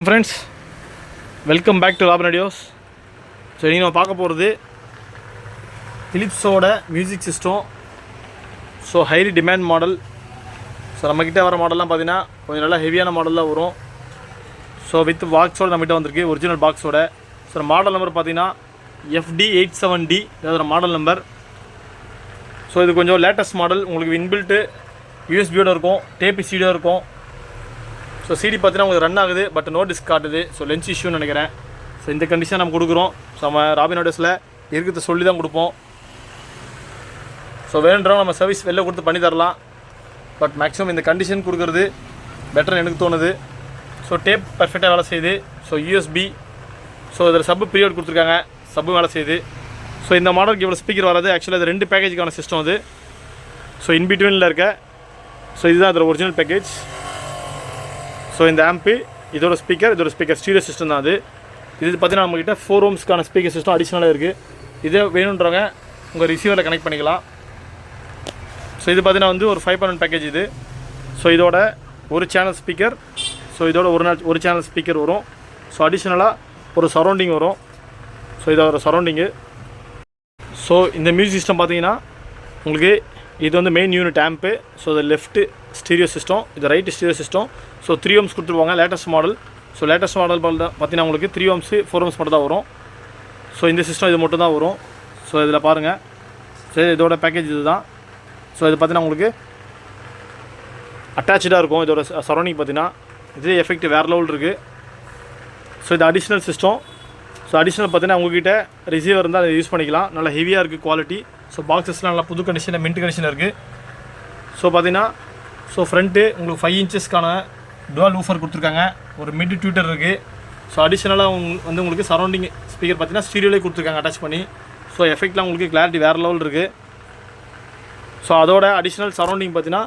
Friends, welcome back to Robin audios. So இன்றைக்கி நம்ம பார்க்க போகிறது ஃபிலிப்ஸோட music system. So highly demand model. So நம்மக்கிட்ட வர மாடல்லாம் பார்த்தீங்கன்னா கொஞ்சம் நல்லா ஹெவியான மாடலில் வரும். ஸோ வித் பாக்ஸோடு நம்மகிட்ட வந்திருக்கு, ஒரிஜினல் பாக்ஸோட. ஸோ மாடல் நம்பர் பார்த்தீங்கன்னா FD87D, இதோட மாடல் நம்பர். ஸோ இது கொஞ்சம் லேட்டஸ்ட் மாடல். உங்களுக்கு இன்பில்ட்டு யூஎஸ்பியோடு இருக்கும், டேப் சிடியோடு இருக்கும். ஸோ சிடி பார்த்தீங்கன்னா உங்களுக்கு ரன் ஆகுது, பட் நோ டிஸ்க் காட்டுது. ஸோ லென்ஸ் இஷ்யூன்னு நினைக்கிறேன். ஸோ இந்த கண்டிஷன் நம்ம கொடுக்குறோம். ஸோ நம்ம ராபின் ஆடியோஸில் இருக்கிறத சொல்லி தான் கொடுப்போம். ஸோ வேணுன்றவங்க நம்ம சர்வீஸ் வெளில கொடுத்து பண்ணி தரலாம், பட் மேக்ஸிமம் இந்த கண்டிஷன் கொடுக்குறது பெட்டர்னு எனக்கு தோணுது. ஸோ டேப் பர்ஃபெக்டாக வேலை செய்யுது. ஸோ யூஎஸ்பி, ஸோ இதில் சப்பு பீரியட் கொடுத்துருக்காங்க, சப்பு வேலை செய்யுது. ஸோ இந்த மாடலுக்கு இவ்வளோ ஸ்பீக்கர் வராது. ஆக்சுவலாக இது 2 பேக்கேஜுக்கான சிஸ்டம் அது. ஸோ இன்பிட்வீனில் இருக்க, ஸோ இதுதான் இதில் ஒரிஜினல் பேக்கேஜ். ஸோ இந்த ஆம்பு, இதோட ஸ்பீக்கர் ஸ்டீரியோ சிஸ்டம் தான் அது. இது பார்த்தீங்கன்னா நம்மக்கிட்ட 4 ohmsக்கான ஸ்பீக்கர் சிஸ்டம் அடிஷ்னலாக இருக்குது. இதே வேணுன்றவங்க உங்கள் ரிசீவரில் கனெக்ட் பண்ணிக்கலாம். ஸோ இது பார்த்தீங்கன்னா வந்து ஒரு 5.1 பேக்கேஜ் இது. ஸோ இதோட ஒரு சேனல் ஸ்பீக்கர், ஸோ இதோட ஒரு சேனல் ஸ்பீக்கர் வரும். ஸோ அடிஷ்னலாக ஒரு சரௌண்டிங் வரும். ஸோ இதோட சரௌண்டிங்கு. ஸோ இந்த மியூசிக் சிஸ்டம் பார்த்தீங்கன்னா உங்களுக்கு இது வந்து மெயின் யூனிட் ஆம்பு. ஸோ இது லெஃப்ட்டு ஸ்டீரியோ சிஸ்டம், இது right stereo system. So 3 ohms கொடுத்துருவாங்க, latest model. So latest model பார்த்தீங்கன்னா உங்களுக்கு 3 ohms 4 ohms மட்டும் தான் வரும். ஸோ இந்த சிஸ்டம் இது மட்டும் தான் வரும். ஸோ இதில் பாருங்கள். ஸோ இதோட பேக்கேஜ் இது தான். ஸோ இது பார்த்தீங்கன்னா உங்களுக்கு அட்டாச்சாக இருக்கும். இதோட சரௌண்டிங் பார்த்தீங்கன்னா இதே எஃபெக்ட் வேறு லெவல் இருக்குது. ஸோ இது அடிஷ்னல் சிஸ்டம். ஸோ அடிஷ்னல் பார்த்தீங்கன்னா உங்கள்கிட்ட ரிசீவர் இருந்தால் அதை யூஸ் பண்ணிக்கலாம். நல்லா ஹெவியாக இருக்குது குவாலிட்டி. ஸோ பாக்ஸஸ்லாம் நல்லா புது கண்டிஷனில் மின்ட் கண்டிஷனில் இருக்குது. ஸோ பார்த்தீங்கன்னா ஸோ ஃப்ரண்ட்டு உங்களுக்கு 5 inchesக்கான டுவல் ஊஃபர் கொடுத்துருக்காங்க. ஒரு மிட் ட்விட்டர் இருக்குது. ஸோ அடிஷ்னலாக வந்து உங்களுக்கு சரௌண்டிங் ஸ்பீக்கர் பார்த்தீங்கன்னா ஸ்டீரியோலே கொடுத்துருக்காங்க அட்டாச் பண்ணி. ஸோ எஃபெக்ட்லாம் உங்களுக்கு கிளாரிட்டி வேறு லெவல் இருக்குது. ஸோ அதோட அடிஷ்னல் சரௌண்டிங் பார்த்தீங்கன்னா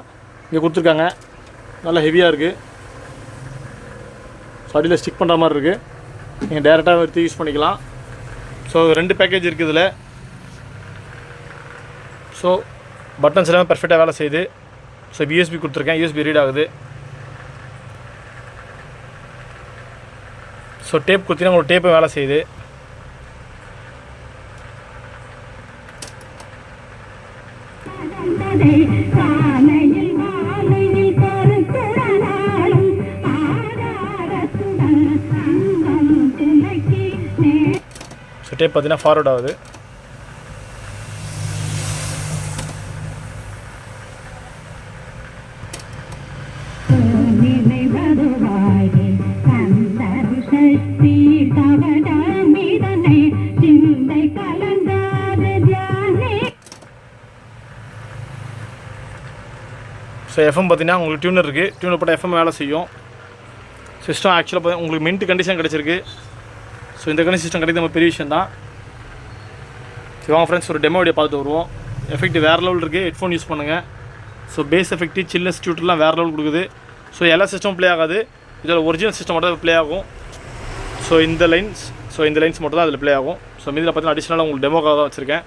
இங்கே கொடுத்துருக்காங்க, நல்லா ஹெவியாக இருக்குது. ஸோ அடியில் ஸ்டிக் பண்ணுற மாதிரி இருக்குது. நீங்கள் டேரெக்டாக எடுத்து யூஸ் பண்ணிக்கலாம். ஸோ 2 பேக்கேஜ் இருக்குது இதில். ஸோ பட்டன்ஸ் எல்லாமே பர்ஃபெக்டாக வேலை செய்யுது. ஸோ யூஎஸ்பி கொடுத்துருக்கேன், யூஎஸ்பி ரீட் ஆகுது. ஸோ டேப் கொடுத்தீங்கன்னா உங்களுக்கு டேப்பு வேலை செய்யுது. ஸோ டேப் பார்த்தீங்கன்னா ஃபார்வர்ட் ஆகுது. ஸோ எஃப்எம் பார்த்தீங்கன்னா உங்களுக்கு டியூனர் இருக்குது. டியூனர் போட்டால் எஃப்எம் வேலை செய்யும். சிஸ்டம் ஆக்சுவலாக பார்த்தீங்கன்னா உங்களுக்கு மின்ட் கண்டிஷன் கிடச்சிருக்கு. ஸோ இந்த கண்டிஷன் சிஸ்டம் கிடையாது நம்ம பெரிய விஷயம் தான். சரி வாங்க ஃப்ரெண்ட்ஸ், ஒரு டெமோ வீடியோ பார்த்துட்டு வருவோம். எஃபெக்ட் வேறு லெவல் இருக்குது. ஹெட்ஃபோன் யூஸ் பண்ணுங்கள். ஸோ பேஸ் எஃபெக்ட்டு சில்னஸ் டியூட்டர்லாம் வேறு லெவல் கொடுக்குது. ஸோ எல்லா சிஸ்டம் ப்ளே ஆகாது, இதோட ஒரிஜினல் சிஸ்டம் மட்டும் தான் ப்ளே ஆகும். ஸோ இந்த லைன்ஸ் மட்டும் தான் அதில் ப்ளே ஆகும். ஸோ மீதில் பார்த்தீங்கன்னா அடிஷ்னலாக உங்களுக்கு டெமோக்காக தான் வச்சுருக்கேன்.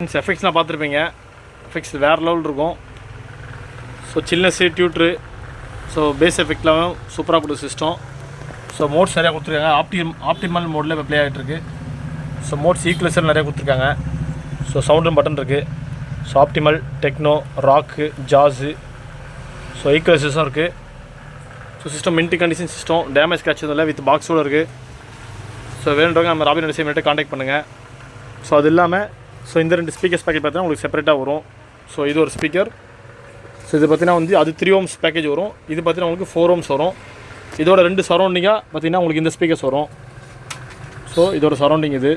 ஃப்ரெண்ட்ஸ் எஃபெக்ட்ஸ்லாம் பார்த்துருப்பீங்க. எஃபெக்ட்ஸ் வேறு லெவல் இருக்கும். ஸோ சில்னஸ்ஸு டியூட்ரு, ஸோ பேஸ் எஃபெக்ட்லாம் சூப்பராக கொடுத்த சிஸ்டம். ஸோ மோட்ஸ் நிறையா கொடுத்துருக்காங்க. ஆப்டிமல் மோடில் இப்போ ப்ளே ஆகிட்டுருக்கு. ஸோ மோட்ஸ் ஈக்குவலைசர் நிறையா கொடுத்துருக்காங்க. ஸோ சவுண்டும் பட்டன் இருக்குது. So optimal, techno, rock, jazz, so ஈக்குவலைசர்ஸும் இருக்குது. So system mint condition system, damage கிடச்சதும் இல்லை, வித் பாக்ஸோடு இருக்குது. ஸோ வேணுன்றவங்க நம்ம ராபின் என்டர்டைன்மெண்ட்டை காண்டாக்ட் பண்ணுங்கள். ஸோ அது இல்லாமல் ஸோ இந்த 2 ஸ்பீக்கர்ஸ் பேக்கேஜ் பார்த்தீங்கன்னா உங்களுக்கு செப்பரேட்டாக வரும். ஸோ இது ஒரு ஸ்பீக்கர். ஸோ இது பார்த்தீங்கன்னா வந்து அது 3 ohms பேக்கேஜ் வரும். இது பார்த்தீங்கன்னா உங்களுக்கு 4 ohms வரும். இதோட 2 சரௌண்டிங்காக பார்த்தீங்கன்னா உங்களுக்கு இந்த ஸ்பீக்கர்ஸ் வரும். ஸோ இதோட சரௌண்டிங் இது.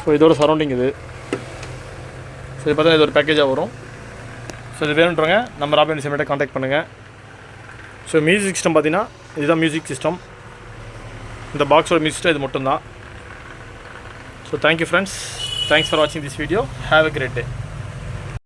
ஸோ இதோட சரௌண்டிங் இது. ஸோ இது பார்த்தீங்கன்னா இது ஒரு பேக்கேஜாக வரும். ஸோ இது வேணுன்றவங்க நம்ம ராபின் என்டர்டைன்மெண்ட்டை காண்டாக்ட் பண்ணுங்கள். ஸோ மியூசிக் சிஸ்டம் பார்த்தீங்கன்னா இதுதான் மியூசிக் சிஸ்டம். இந்த பாக்ஸோட மியூசிக் சிஸ்டம் இது மட்டும்தான். So thank you friends. Thanks for வாட்சிங் this video. Have a great day.